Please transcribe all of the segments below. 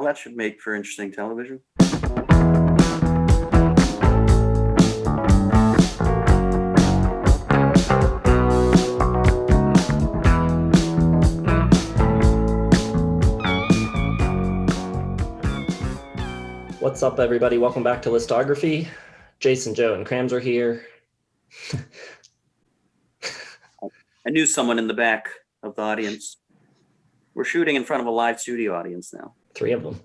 Well, that should make for interesting television. What's up, everybody? Welcome back to Listography. Jason, Joe, and Krams are here. I knew someone in the back of the audience. We're shooting in front of a live studio audience now. 3 of them.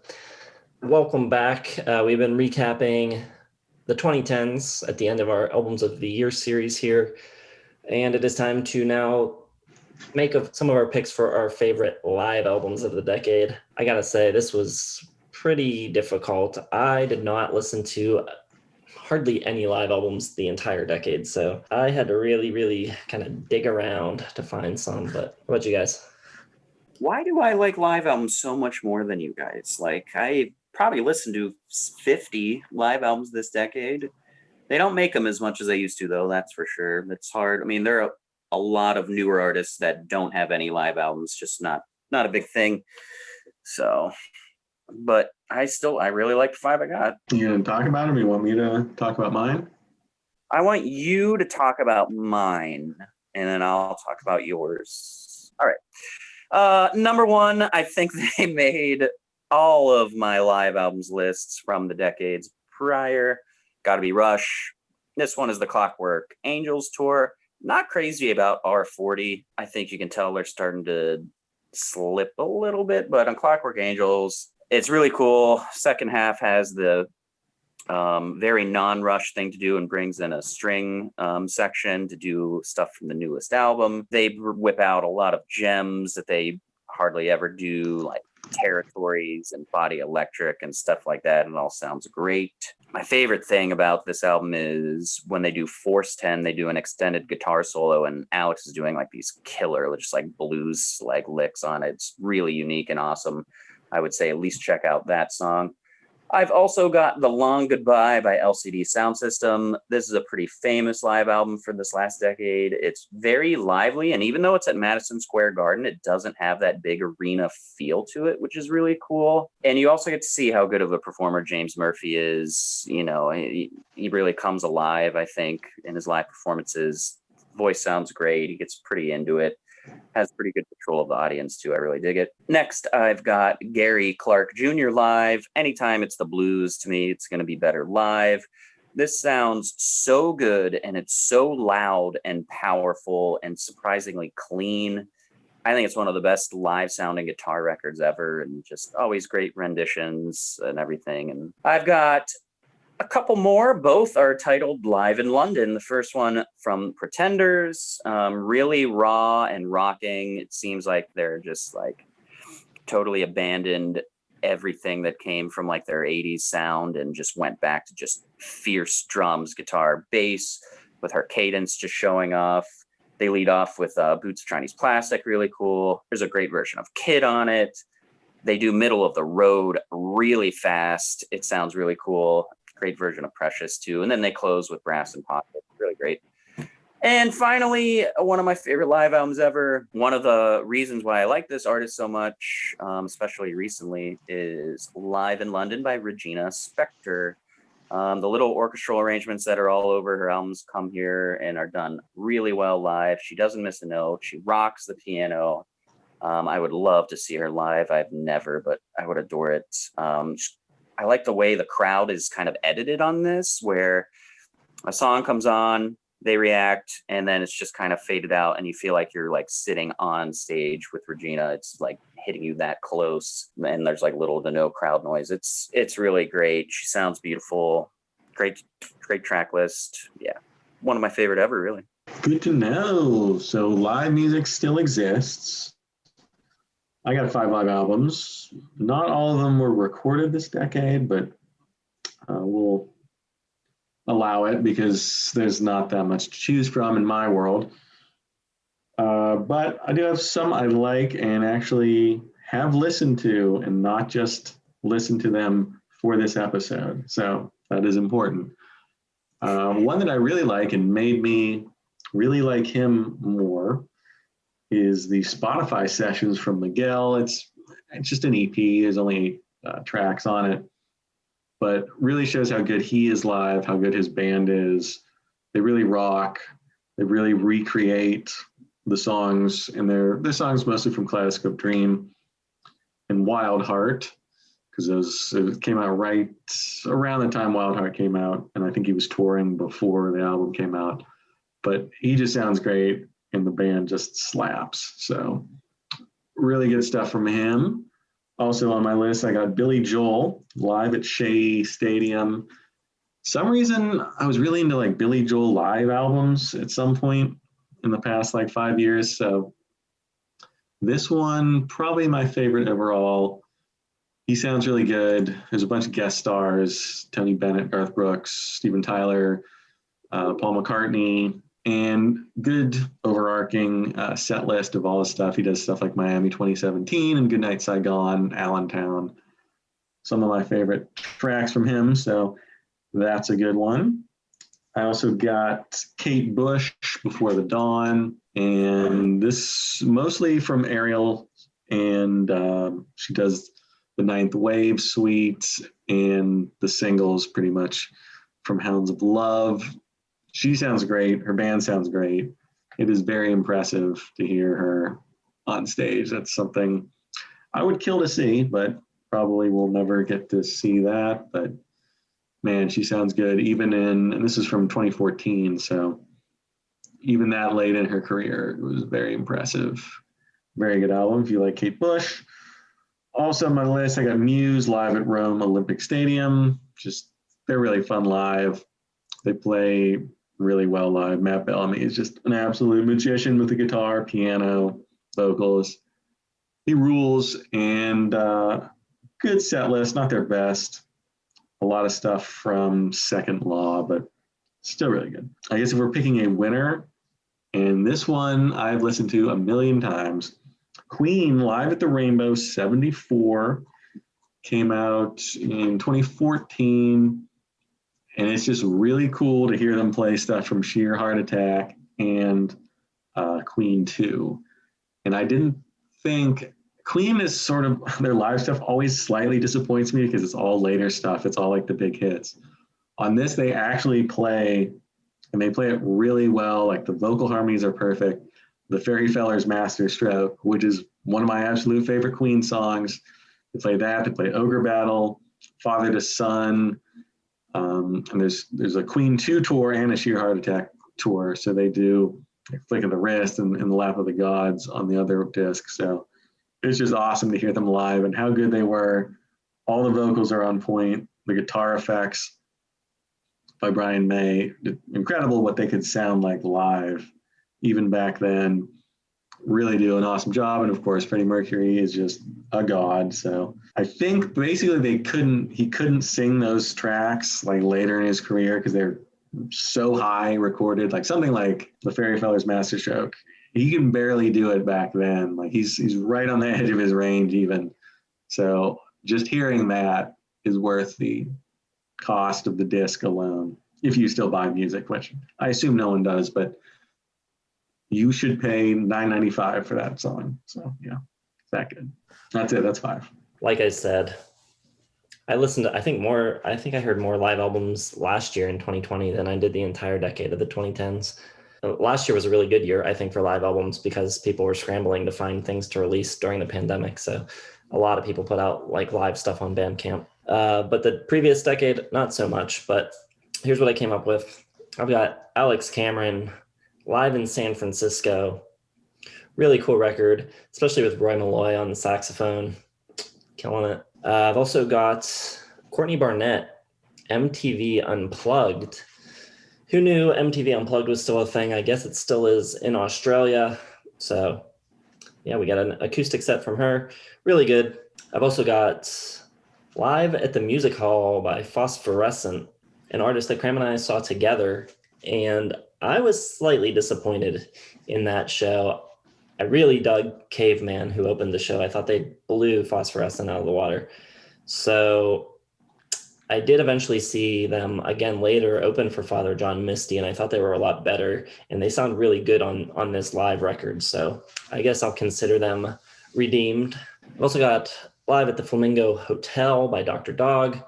Welcome back. We've been recapping the 2010s at the end of our Albums of the Year series here. And it is time to now make some of our picks for our favorite live albums of the decade. I gotta say, this was pretty difficult. I did not listen to hardly any live albums the entire decade, so I had to really kind of dig around to find some. But what about you guys? Why do I like live albums so much more than you guys? Like, I probably listened to 50 live albums this decade. They don't make them as much as they used to, though, that's for sure. It's hard. I mean, there are a lot of newer artists that don't have any live albums, just not a big thing. So, but I really like the 5 I got. You gonna talk about them? You want me to talk about mine? I want you to talk about mine, and then I'll talk about yours. All right. Number 1, I think they made all of my live albums lists from the decades prior. Gotta be Rush. This one is the Clockwork Angels tour. Not crazy about R40. I think you can tell they're starting to slip a little bit, but on Clockwork Angels, it's really cool. Second half has the very non-Rush thing to do and brings in a string section to do stuff from the newest album. They whip out a lot of gems that they hardly ever do, like Territories and Body Electric and stuff like that, and it all sounds great. My favorite thing about this album is when they do Force 10, they do an extended guitar solo, and Alex is doing like these killer, just like blues like licks on it. It's really unique and awesome. I would say at least check out that song. I've also got The Long Goodbye by LCD Sound System. This is a pretty famous live album for this last decade. It's very lively, and even though it's at Madison Square Garden, it doesn't have that big arena feel to it, which is really cool. And you also get to see how good of a performer James Murphy is. You know, he really comes alive, I think, in his live performances. Voice sounds great. He gets pretty into it. Has pretty good control of the audience too. I really dig it. Next, I've got Gary Clark Jr. live. Anytime it's the blues, to me, it's going to be better live. This sounds so good, and it's so loud and powerful and surprisingly clean. I think it's one of the best live sounding guitar records ever, and just always great renditions and everything. And I've got a couple more. Both are titled Live in London. The first one from Pretenders, really raw and rocking. It seems like they're just like totally abandoned everything that came from like their 80s sound and just went back to just fierce drums, guitar, bass, with her cadence just showing off. They lead off with Boots of Chinese Plastic, really cool. There's a great version of Kid on it. They do Middle of the Road really fast. It sounds really cool. Great version of Precious too. And then they close with Brass and Pocket. Really great. And finally, one of my favorite live albums ever. One of the reasons why I like this artist so much, especially recently, is Live in London by Regina Spektor. The little orchestral arrangements that are all over her albums come here and are done really well live. She doesn't miss a note. She rocks the piano. I would love to see her live. I've never, but I would adore it. I like the way the crowd is kind of edited on this, where a song comes on, they react, and then it's just kind of faded out, and you feel like you're like sitting on stage with Regina. It's like hitting you that close, and there's like little to no crowd noise. It's really great. She sounds beautiful. Great track list. Yeah, one of my favorite ever, really. Good to know. So live music still exists. I got 5 live albums. Not all of them were recorded this decade, but we'll allow it because there's not that much to choose from in my world. But I do have some I like and actually have listened to, and not just listened to them for this episode. So that is important. One that I really like and made me really like him more is the Spotify sessions from Miguel. It's just an EP. There's only tracks on it, but really shows how good he is live, how good his band is. They really rock. They really recreate the songs, and they're songs mostly from Kaleidoscope Dream and Wild Heart, because it came out right around the time Wild Heart came out, and I think he was touring before the album came out. But he just sounds great, and the band just slaps. So really good stuff from him. Also on my list, I got Billy Joel live at Shea Stadium. Some reason I was really into like Billy Joel live albums at some point in the past like 5 years. So this one, probably my favorite overall. He sounds really good. There's a bunch of guest stars: Tony Bennett, Garth Brooks, Steven Tyler, Paul McCartney, and good overarching set list of all his stuff. He does stuff like Miami 2017 and Goodnight Saigon, Allentown. Some of my favorite tracks from him, so that's a good one. I also got Kate Bush, Before the Dawn, and this mostly from Ariel, and she does the Ninth Wave suite and the singles pretty much from Hounds of Love. She sounds great. Her band sounds great. It is very impressive to hear her on stage. That's something I would kill to see, but probably will never get to see that. But man, she sounds good. And this is from 2014, so even that late in her career, it was very impressive. Very good album if you like Kate Bush. Also on my list, I got Muse live at Rome Olympic Stadium. They're really fun live. They play really well live. Matt Bellamy is just an absolute magician with the guitar, piano, vocals. He rules, and good set list, not their best. A lot of stuff from Second Law, but still really good. I guess if we're picking a winner, and this one I've listened to a million times, Queen live at the Rainbow 74 came out in 2014, and it's just really cool to hear them play stuff from Sheer Heart Attack and Queen 2. And I didn't think Queen is sort of, their live stuff always slightly disappoints me because it's all later stuff. It's all like the big hits. On this, they actually play, and they play it really well. Like the vocal harmonies are perfect. The Fairy Feller's Master Stroke, which is one of my absolute favorite Queen songs. They play that. They play Ogre Battle, Father to Son. And there's a Queen 2 tour and a Sheer Heart Attack tour. So they do Flick of the Wrist and the Lap of the Gods on the other disc. So it's just awesome to hear them live and how good they were. All the vocals are on point. The guitar effects by Brian May, incredible what they could sound like live. Even back then, really do an awesome job. And of course, Freddie Mercury is just a god. So I think basically he couldn't sing those tracks like later in his career because they're so high recorded, like something like the Fairy Feller's Master Stroke. He can barely do it back then. Like he's right on the edge of his range even. So just hearing that is worth the cost of the disc alone. If you still buy music, which I assume no one does, but you should pay $9.95 for that song. So yeah, it's that good. That's it. That's 5. Like I said, I listened to, I think I heard more live albums last year in 2020 than I did the entire decade of the 2010s. Last year was a really good year, I think, for live albums because people were scrambling to find things to release during the pandemic. So a lot of people put out like live stuff on Bandcamp. But the previous decade, not so much. But here's what I came up with. I've got Alex Cameron live in San Francisco. Really cool record, especially with Roy Malloy on the saxophone. Killing it. I've also got Courtney Barnett, MTV Unplugged. Who knew MTV Unplugged was still a thing? I guess it still is in Australia. So yeah, we got an acoustic set from her. Really good. I've also got Live at the Music Hall by Phosphorescent, an artist that Cram and I saw together. And I was slightly disappointed in that show. I really dug Caveman, who opened the show. I thought they blew Phosphorescent out of the water. So I did eventually see them again later open for Father John Misty, and I thought they were a lot better, and they sound really good on this live record. So I guess I'll consider them redeemed. I've also got Live at the Flamingo Hotel by Dr. Dog.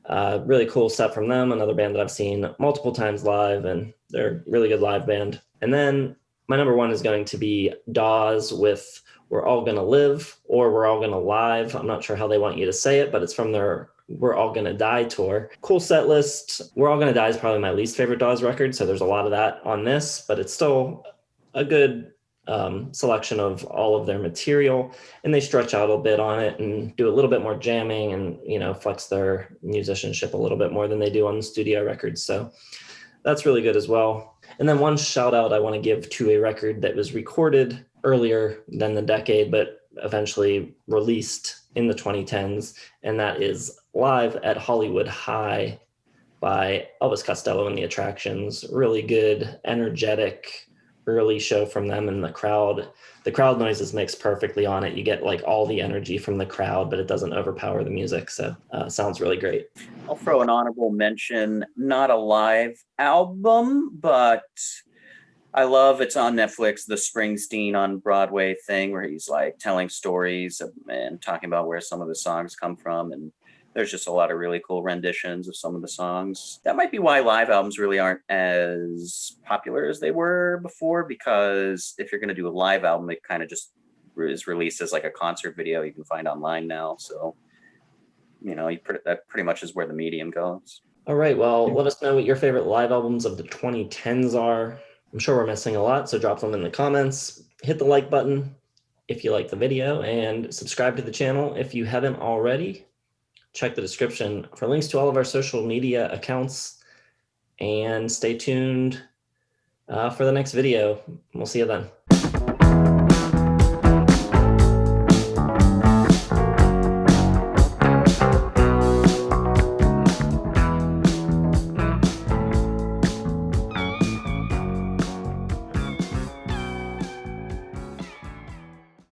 Really cool stuff from them, another band that I've seen multiple times live, and they're a really good live band. And then my number one is going to be Dawes with We're All Gonna Live, or We're All Gonna Live. I'm not sure how they want you to say it, but it's from their We're All Gonna Die tour. Cool set list. We're All Gonna Die is probably my least favorite Dawes record, so there's a lot of that on this, but it's still a good selection of all of their material, and they stretch out a bit on it and do a little bit more jamming and, you know, flex their musicianship a little bit more than they do on the studio records. So that's really good as well. And then one shout out I want to give to a record that was recorded earlier than the decade, but eventually released in the 2010s, and that is Live at Hollywood High by Elvis Costello and the Attractions. Really good, energetic, early show from them, and the crowd noises mix perfectly on it. You get like all the energy from the crowd, but it doesn't overpower the music. So sounds really great. I'll throw an honorable mention, not a live album, but I love, it's on Netflix, the Springsteen on Broadway thing, where he's like telling stories and talking about where some of the songs come from. And there's just a lot of really cool renditions of some of the songs. That might be why live albums really aren't as popular as they were before, because if you're going to do a live album, it kind of just is released as like a concert video you can find online now. So, you know, that pretty much is where the medium goes. All right. Well, let us know what your favorite live albums of the 2010s are. I'm sure we're missing a lot, so drop them in the comments. Hit the like button if you like the video, and subscribe to the channel if you haven't already. Check the description for links to all of our social media accounts, and stay tuned for the next video. We'll see you then.